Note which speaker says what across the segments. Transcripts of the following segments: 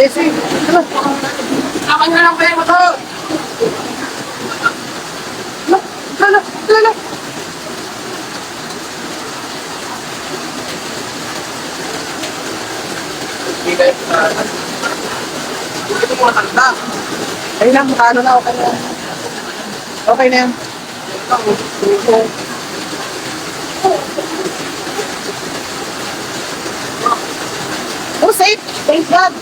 Speaker 1: Bessie. Akin na lang pa yung motor. Lala. Ito mo matanda. Ayun lang, ano na, okay na yan. Okay na yan. Oh, safe! Thank God!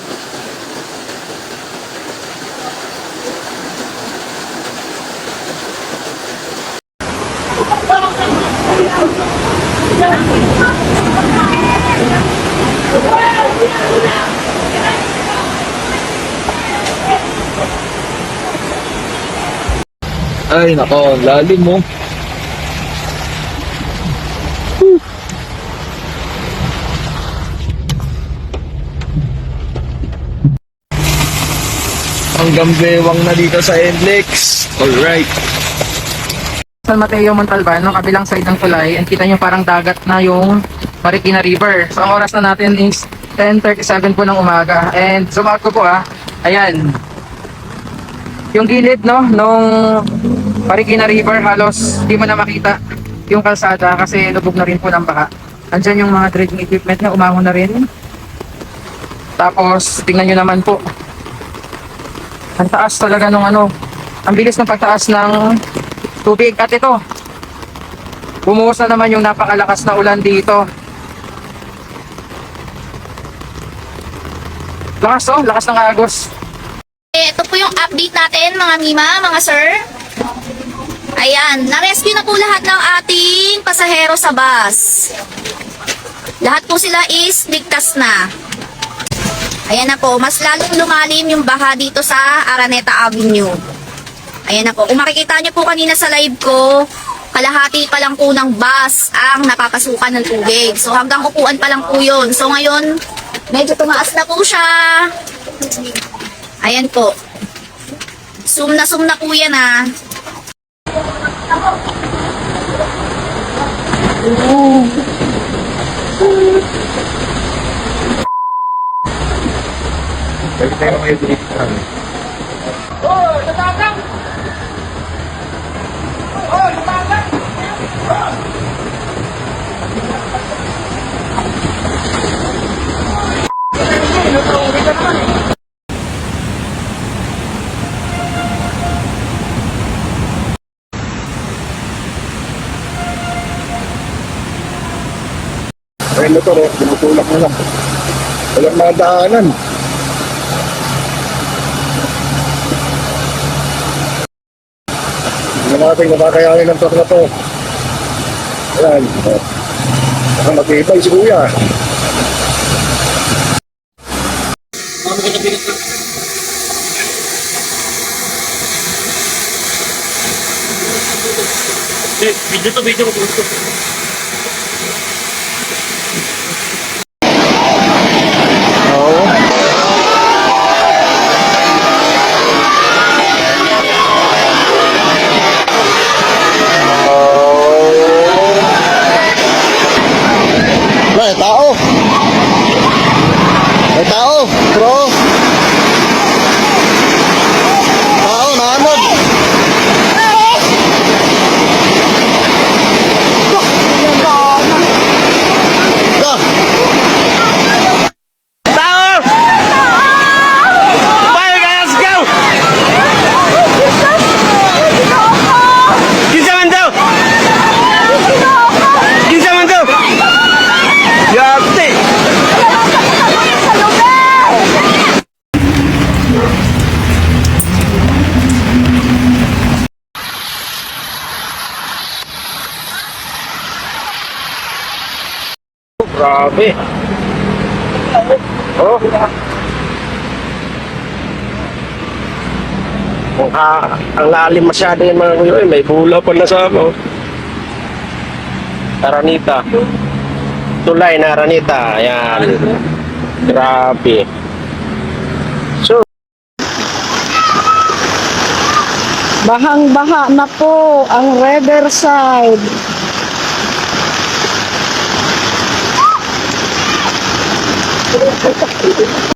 Speaker 2: Ay, nako, lalim mo. Hanggang bewang na dito sa NLEX. Alright.
Speaker 1: San Mateo, Montalban, no, kabilang side ng tulay, and kita nyo parang dagat na yung Marikina River. So ang oras na natin is 10:37 po ng umaga. And zoom out ko po ayan. Yung gilid no, nung Marikina River, halos di mo na makita yung kalsada kasi lubog na rin po ng baha. Andyan yung mga dredging equipment na umahon na rin. Tapos tingnan nyo naman po, ang taas talaga nung ang bilis ng pagtaas ng tubig. At ito, bumuhos na naman yung napakalakas na ulan dito. Lakas ng agos.
Speaker 3: Ito po yung update natin mga Mima, mga sir. Ayan, na-rescue na po lahat ng ating pasahero sa bus. Lahat po sila is ligtas na. Ayan na po, mas lalong lumalim yung baha dito sa Araneta Avenue. Ayan na po, kung makikita nyo po kanina sa live ko, kalahati pa lang po ng bus ang napapasukan ng tubig. So hanggang upuan pa lang po yun. So ngayon, medyo tumaas na po siya. Ayan po. Zoom na po yan
Speaker 2: Pwede tayo may bilisan. Ay, motor, tinutulak na lang. Walang mga daanan. Hindi natin nakakayanin ng truck na to. Ayan. Baka matibay si Kuya.
Speaker 4: Video ko gusto.
Speaker 2: May tao! May tao! Bro! Tao, naanod!
Speaker 4: Tao! Fire guys, go! Kinsa man daw? Kinsa man daw? Yate! Grabe. Oh. Ang lalim masyado yung mga kuya. May bula pa na sa ako. Aranita. Tulay na Aranita. Ayan. Grabe. So,
Speaker 5: Bahang-baha na po ang Riverside.